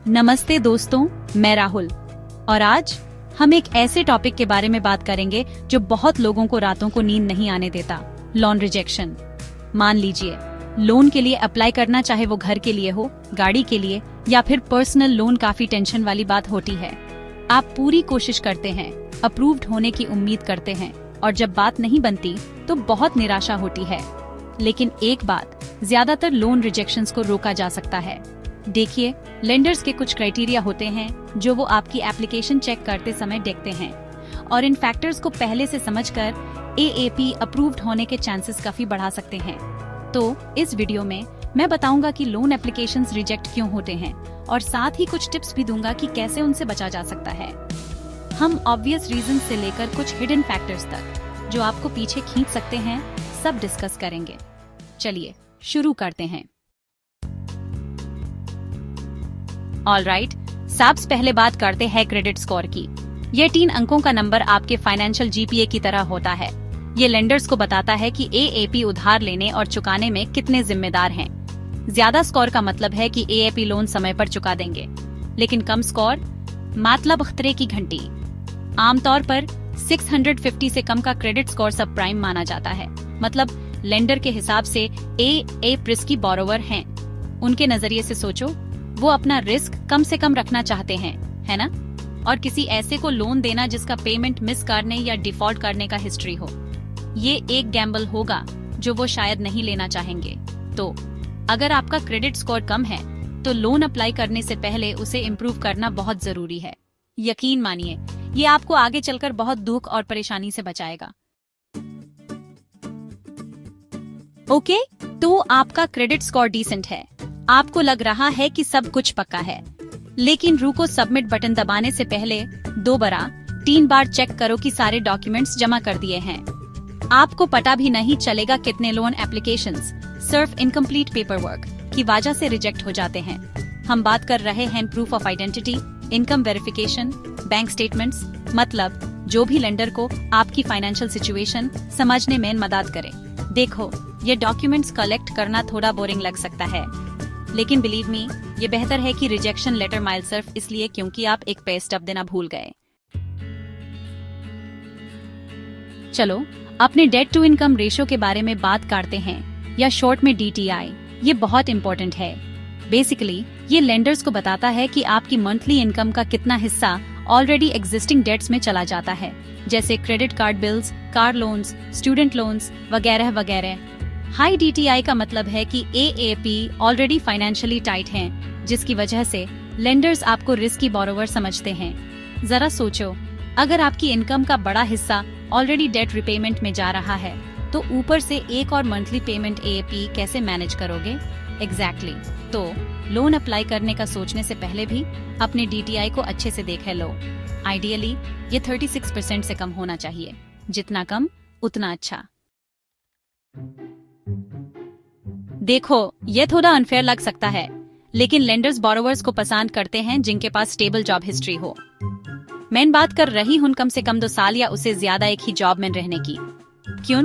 नमस्ते दोस्तों, मैं राहुल और आज हम एक ऐसे टॉपिक के बारे में बात करेंगे जो बहुत लोगों को रातों को नींद नहीं आने देता, लोन रिजेक्शन। मान लीजिए लोन के लिए अप्लाई करना, चाहे वो घर के लिए हो, गाड़ी के लिए या फिर पर्सनल लोन, काफी टेंशन वाली बात होती है। आप पूरी कोशिश करते हैं, अप्रूव्ड होने की उम्मीद करते हैं और जब बात नहीं बनती तो बहुत निराशा होती है। लेकिन एक बात, ज्यादातर लोन रिजेक्शंस को रोका जा सकता है। देखिए, लेंडर्स के कुछ क्राइटेरिया होते हैं जो वो आपकी एप्लीकेशन चेक करते समय देखते हैं और इन फैक्टर्स को पहले से समझकर AAP अप्रूव्ड होने के चांसेस काफी बढ़ा सकते हैं। तो इस वीडियो में मैं बताऊंगा कि लोन एप्लीकेशंस रिजेक्ट क्यों होते हैं और साथ ही कुछ टिप्स भी दूंगा कि कैसे उनसे बचा जा सकता है। हम ऑब्वियस रीजन से लेकर कुछ हिडन फैक्टर्स तक जो आपको पीछे खींच सकते हैं, सब डिस्कस करेंगे। चलिए शुरू करते हैं। ऑलराइट, सबसे पहले बात करते हैं क्रेडिट स्कोर की। ये 3 अंकों का नंबर आपके फाइनेंशियल GPA की तरह होता है। ये लेंडर्स को बताता है कि AAP उधार लेने और चुकाने में कितने जिम्मेदार हैं। ज्यादा स्कोर का मतलब है कि AAP लोन समय पर चुका देंगे, लेकिन कम स्कोर मतलब खतरे की घंटी। आमतौर पर 650 से कम का क्रेडिट स्कोर सब प्राइम माना जाता है, मतलब लेंडर के हिसाब से AA रिस्की बोरोवर हैं। उनके नजरिए से सोचो, वो अपना रिस्क कम से कम रखना चाहते हैं, है ना? और किसी ऐसे को लोन देना जिसका पेमेंट मिस करने या डिफॉल्ट करने का हिस्ट्री हो, ये एक गैम्बल होगा जो वो शायद नहीं लेना चाहेंगे। तो अगर आपका क्रेडिट स्कोर कम है तो लोन अप्लाई करने से पहले उसे इम्प्रूव करना बहुत जरूरी है। यकीन मानिए, ये आपको आगे चलकर बहुत दुख और परेशानी से बचाएगा। ओके, तो आपका क्रेडिट स्कोर डिसेंट है, आपको लग रहा है कि सब कुछ पक्का है, लेकिन रुको, सबमिट बटन दबाने से पहले 2-3 बार चेक करो कि सारे डॉक्यूमेंट्स जमा कर दिए हैं। आपको पता भी नहीं चलेगा कितने लोन एप्लीकेशंस सिर्फ इनकम्प्लीट पेपर वर्क की वजह से रिजेक्ट हो जाते हैं। हम बात कर रहे हैं proof of identity, income verification, bank statements, मतलब जो भी लेंडर को आपकी फाइनेंशियल सिचुएशन समझने में मदद करे। देखो, ये डॉक्यूमेंट्स कलेक्ट करना थोड़ा बोरिंग लग सकता है, लेकिन बिलीव मी, ये बेहतर है कि रिजेक्शन लेटर माइल सिर्फ इसलिए क्योंकि आप एक पे स्टब देना भूल गए। चलो अपने डेट टू इनकम रेशियो के बारे में बात करते हैं, या शॉर्ट में DTI। ये बहुत इंपॉर्टेंट है। बेसिकली ये लेंडर्स को बताता है कि आपकी मंथली इनकम का कितना हिस्सा ऑलरेडी एग्जिस्टिंग डेट्स में चला जाता है, जैसे credit card bills, car loans, student loans वगैरह वगैरह। हाई DTI का मतलब है कि AAP ऑलरेडी फाइनेंशियली टाइट हैं, जिसकी वजह से लेंडर्स आपको रिस्की बोरोवर समझते हैं। जरा सोचो, अगर आपकी इनकम का बड़ा हिस्सा ऑलरेडी डेट रिपेमेंट में जा रहा है तो ऊपर से एक और मंथली पेमेंट AAP कैसे मैनेज करोगे? एग्जैक्टली। तो लोन अप्लाई करने का सोचने से पहले भी अपने DTI को अच्छे से देख लो। आइडियली ये 36% से कम होना चाहिए, जितना कम उतना अच्छा। देखो, ये थोड़ा अनफेयर लग सकता है, लेकिन लेंडर्स बोरोवर्स को पसंद करते हैं जिनके पास स्टेबल जॉब हिस्ट्री हो। मैं बात कर रही हूँ कम से कम 2 साल या उससे ज्यादा एक ही जॉब में रहने की। क्यों?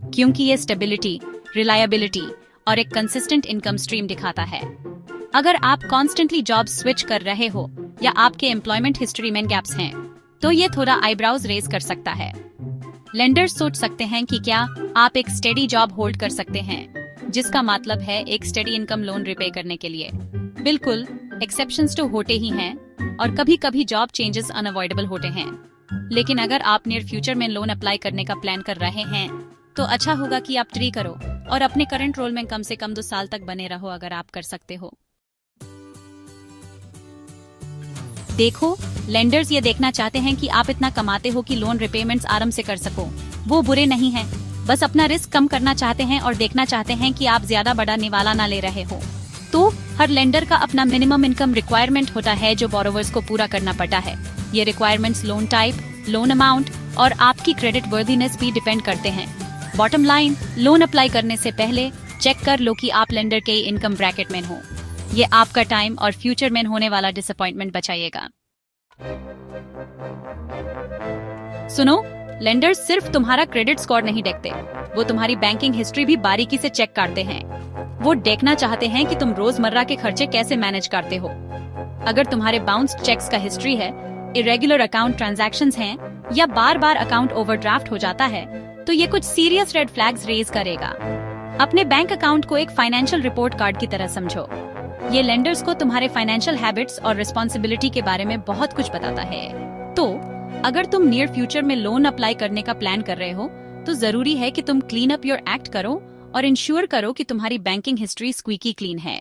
क्योंकि ये स्टेबिलिटी, रिलायबिलिटी और एक कंसिस्टेंट इनकम स्ट्रीम दिखाता है। अगर आप कॉन्स्टेंटली जॉब स्विच कर रहे हो या आपके एम्प्लॉयमेंट हिस्ट्री में गैप्स हैं, तो ये थोड़ा आईब्राउज रेज कर सकता है। लेंडर्स सोच सकते हैं कि क्या आप एक स्टेडी जॉब होल्ड कर सकते हैं, जिसका मतलब है एक स्टेडी इनकम लोन रिपे करने के लिए। बिल्कुल, एक्सेप्शंस तो होते ही हैं और कभी कभी जॉब चेंजेस अनअवॉइडेबल होते हैं, लेकिन अगर आप नियर फ्यूचर में लोन अप्लाई करने का प्लान कर रहे हैं तो अच्छा होगा कि आप ट्री करो और अपने करंट रोल में कम से कम 2 साल तक बने रहो, अगर आप कर सकते हो। देखो, लेंडर्स ये देखना चाहते हैं कि आप इतना कमाते हो कि लोन रिपेमेंट्स आराम से कर सको। वो बुरे नहीं हैं, बस अपना रिस्क कम करना चाहते हैं और देखना चाहते हैं कि आप ज्यादा बड़ा निवाला ना ले रहे हो। तो हर लेंडर का अपना मिनिमम इनकम रिक्वायरमेंट होता है जो बोरोवर्स को पूरा करना पड़ता है। ये requirements loan type, loan amount और आपकी क्रेडिट वर्दीनेस भी डिपेंड करते हैं। बॉटम लाइन, लोन अप्लाई करने से पहले चेक कर लो कि आप लेंडर के इनकम ब्रैकेट में हो। ये आपका टाइम और फ्यूचर में होने वाला डिसअपॉइंटमेंट बचाएगा। सुनो, लेंडर्स सिर्फ तुम्हारा क्रेडिट स्कोर नहीं देखते, वो तुम्हारी बैंकिंग हिस्ट्री भी बारीकी से चेक करते हैं। वो देखना चाहते हैं कि तुम रोजमर्रा के खर्चे कैसे मैनेज करते हो। अगर तुम्हारे बाउंस्ड चेक्स का हिस्ट्री है, इरेगुलर अकाउंट ट्रांजैक्शंस हैं या बार बार अकाउंट ओवरड्राफ्ट हो जाता है, तो ये कुछ सीरियस रेड फ्लैग्स रेज करेगा। अपने बैंक अकाउंट को एक फाइनेंशियल रिपोर्ट कार्ड की तरह समझो। ये लेंडर्स को तुम्हारे फाइनेंशियल हैबिट्स और रिस्पॉन्सिबिलिटी के बारे में बहुत कुछ बताता है। तो अगर तुम नियर फ्यूचर में लोन अप्लाई करने का प्लान कर रहे हो, तो जरूरी है कि तुम क्लीन अप योर एक्ट करो और इंश्योर करो कि तुम्हारी बैंकिंग हिस्ट्री स्क्वीकी क्लीन है।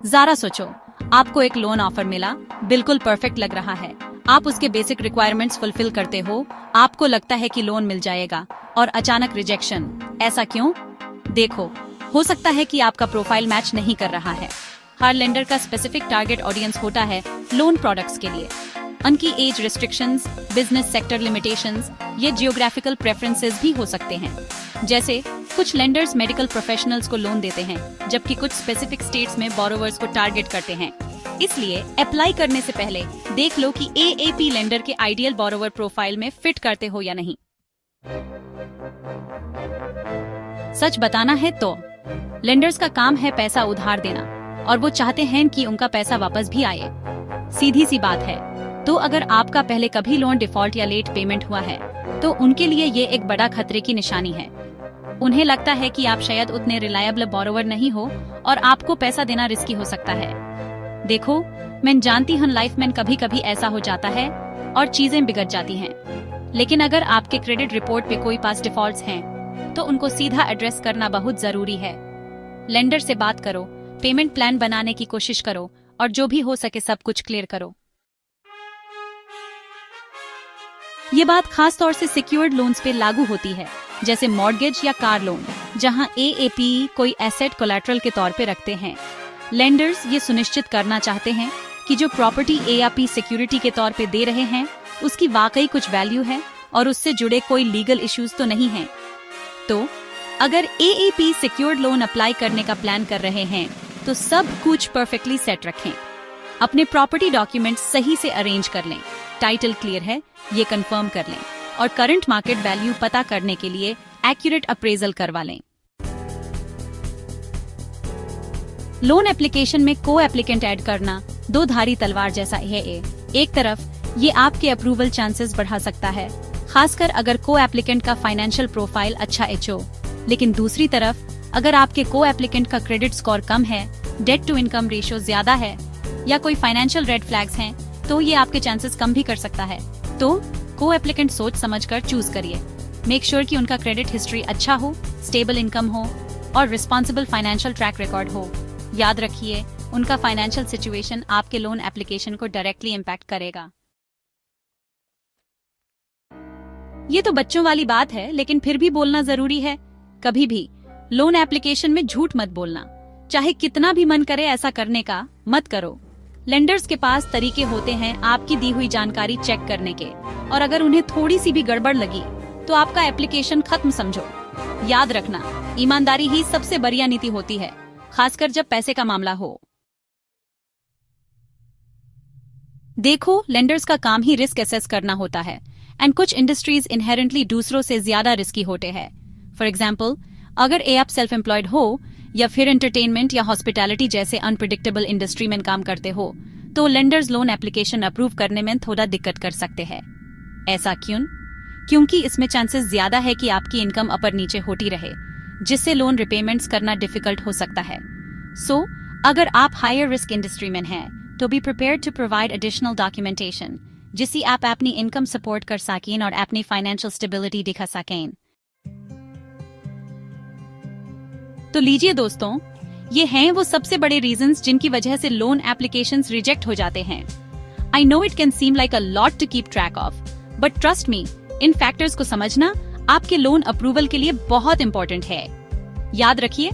जरा सोचो, आपको एक लोन ऑफर मिला, बिल्कुल परफेक्ट लग रहा है, आप उसके बेसिक रिक्वायरमेंट्स फुलफिल करते हो, आपको लगता है कि लोन मिल जाएगा, और अचानक रिजेक्शन। ऐसा क्यों? देखो, हो सकता है कि आपका प्रोफाइल मैच नहीं कर रहा है। हर लेंडर का स्पेसिफिक टारगेट ऑडियंस होता है लोन प्रोडक्ट्स के लिए। उनकी age restrictions, business sector limitations, ये जियोग्राफिकल प्रेफरेंसेस भी हो सकते हैं। जैसे कुछ लेंडर्स मेडिकल प्रोफेशनल्स को लोन देते हैं, जबकि कुछ स्पेसिफिक स्टेट्स में बोरोवर्स को टारगेट करते हैं। इसलिए अप्लाई करने से पहले देख लो कि एएपी लेंडर के आइडियल बोरोवर प्रोफाइल में फिट करते हो या नहीं। सच बताना है तो लेंडर्स का काम है पैसा उधार देना, और वो चाहते हैं कि उनका पैसा वापस भी आए। सीधी सी बात है। तो अगर आपका पहले कभी लोन डिफॉल्ट या लेट पेमेंट हुआ है, तो उनके लिए ये एक बड़ा खतरे की निशानी है। उन्हें लगता है कि आप शायद उतने रिलायबल बोरोवर नहीं हो और आपको पैसा देना रिस्की हो सकता है। देखो, मैं जानती हूँ लाइफ में कभी कभी ऐसा हो जाता है और चीजें बिगड़ जाती हैं। लेकिन अगर आपके क्रेडिट रिपोर्ट पे कोई पास डिफॉल्ट्स हैं, तो उनको सीधा एड्रेस करना बहुत जरूरी है। लेंडर से बात करो, पेमेंट प्लान बनाने की कोशिश करो, और जो भी हो सके सब कुछ क्लियर करो। ये बात खास तौर से सिक्योर्ड लोन्स पे लागू होती है, जैसे मॉर्गेज या कार लोन, जहां एएपी कोई एसेट कोलैटरल के तौर पे रखते हैं। लेंडर्स ये सुनिश्चित करना चाहते हैं कि जो प्रॉपर्टी एएपी सिक्योरिटी के तौर पे दे रहे हैं, उसकी वाकई कुछ वैल्यू है और उससे जुड़े कोई लीगल इश्यूज तो नहीं हैं। तो अगर एएपी सिक्योर्ड लोन अप्लाई करने का प्लान कर रहे हैं, तो सब कुछ परफेक्टली सेट रखें। अपने प्रॉपर्टी डॉक्यूमेंट्स सही से अरेंज कर लें, टाइटल क्लियर है ये कंफर्म कर लें, और करंट मार्केट वैल्यू पता करने के लिए एक्यूरेट अप्रेजल करवा लें। लोन एप्लीकेशन में को एप्लीकेंट ऐड करना दो धारी तलवार जैसा है। एक तरफ ये आपके अप्रूवल चांसेस बढ़ा सकता है, खासकर अगर को एप्लीकेंट का फाइनेंशियल प्रोफाइल अच्छा हो। लेकिन दूसरी तरफ अगर आपके को एप्लीकेंट का क्रेडिट स्कोर कम है, डेट टू इनकम रेशियो ज्यादा है, या कोई फाइनेंशियल रेड फ्लैग्स हैं, तो ये आपके चांसेस कम भी कर सकता है। तो को एप्लीकेंट सोच समझकर चूज करिए। मेक श्योर कि उनका क्रेडिट हिस्ट्री अच्छा हो, स्टेबल इनकम हो और रिस्पॉन्सिबल फाइनेंशियल ट्रैक रिकॉर्ड हो। याद रखिए, उनका फाइनेंशियल सिचुएशन आपके लोन एप्लीकेशन को डायरेक्टली इम्पैक्ट करेगा। ये तो बच्चों वाली बात है, लेकिन फिर भी बोलना जरूरी है। कभी भी लोन एप्लीकेशन में झूठ मत बोलना। चाहे कितना भी मन करे ऐसा करने का, मत करो। लेंडर्स के पास तरीके होते हैं आपकी दी हुई जानकारी चेक करने के, और अगर उन्हें थोड़ी सी भी गड़बड़ लगी तो आपका एप्लीकेशन खत्म समझो। याद रखना, ईमानदारी ही सबसे बढ़िया नीति होती है, खासकर जब पैसे का मामला हो। देखो, लेंडर्स का काम ही रिस्क एसेस करना होता है, एंड कुछ इंडस्ट्रीज इनहेरेंटली दूसरों से ज्यादा रिस्की होते हैं। फॉर एग्जाम्पल, अगर आप सेल्फ एम्प्लॉयड हो या फिर एंटरटेनमेंट या हॉस्पिटैलिटी जैसे अनप्रिडिक्टेबल इंडस्ट्री में काम करते हो, तो लेंडर्स लोन एप्लीकेशन अप्रूव करने में थोड़ा दिक्कत कर सकते हैं। ऐसा क्यों? क्योंकि इसमें चांसेस ज्यादा है कि आपकी इनकम अपर नीचे होती रहे, जिससे लोन रिपेमेंट्स करना डिफिकल्ट हो सकता है। सो अगर आप हायर रिस्क इंडस्ट्री में हैं, तो be prepared to provide additional documentation, जिससे आप अपनी इनकम सपोर्ट कर सकें और अपनी फाइनेंशियल स्टेबिलिटी दिखा सकें। तो लीजिए दोस्तों, ये हैं वो सबसे बड़े रीजंस जिनकी वजह से लोन एप्लीकेशंस रिजेक्ट हो जाते हैं। I know it can seem like a lot to keep track of, but trust me, इन फैक्टर्स को समझना आपके लोन अप्रूवल के लिए बहुत इंपॉर्टेंट है। याद रखिए,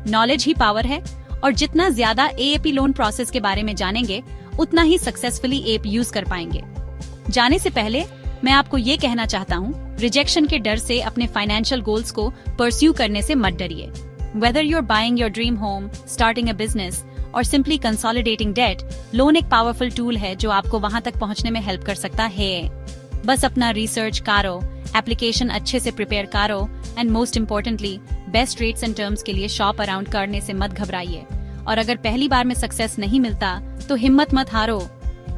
नॉलेज ही पावर है, और जितना ज्यादा एएपी लोन प्रोसेस के बारे में जानेंगे, उतना ही सक्सेसफुली एप यूज कर पाएंगे। जाने से पहले मैं आपको ये कहना चाहता हूँ, रिजेक्शन के डर से अपने फाइनेंशियल गोल्स को परस्यू करने से मत डरिए। Whether you're buying your dream home, starting a business, or simply consolidating debt, loan एक पावरफुल टूल है जो आपको वहां तक पहुंचने में हेल्प कर सकता है। बस अपना रिसर्च करो, एप्लीकेशन अच्छे से प्रिपेयर करो, and most importantly best rates and terms के लिए शॉप अराउंड करने से मत घबराइए। और अगर पहली बार में सक्सेस नहीं मिलता तो हिम्मत मत हारो,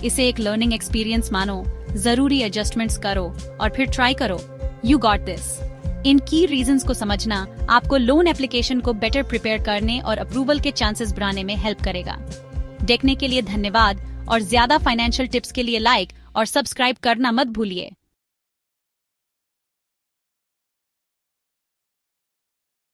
इसे एक लर्निंग एक्सपीरियंस मानो, जरूरी एडजस्टमेंट्स करो और फिर ट्राई करो। You got this. इन की रीजंस को समझना आपको लोन एप्लीकेशन को बेटर प्रिपेयर करने और अप्रूवल के चांसेस बढ़ाने में हेल्प करेगा। देखने के लिए धन्यवाद और ज्यादा फाइनेंशियल टिप्स के लिए लाइक और सब्सक्राइब करना मत भूलिए।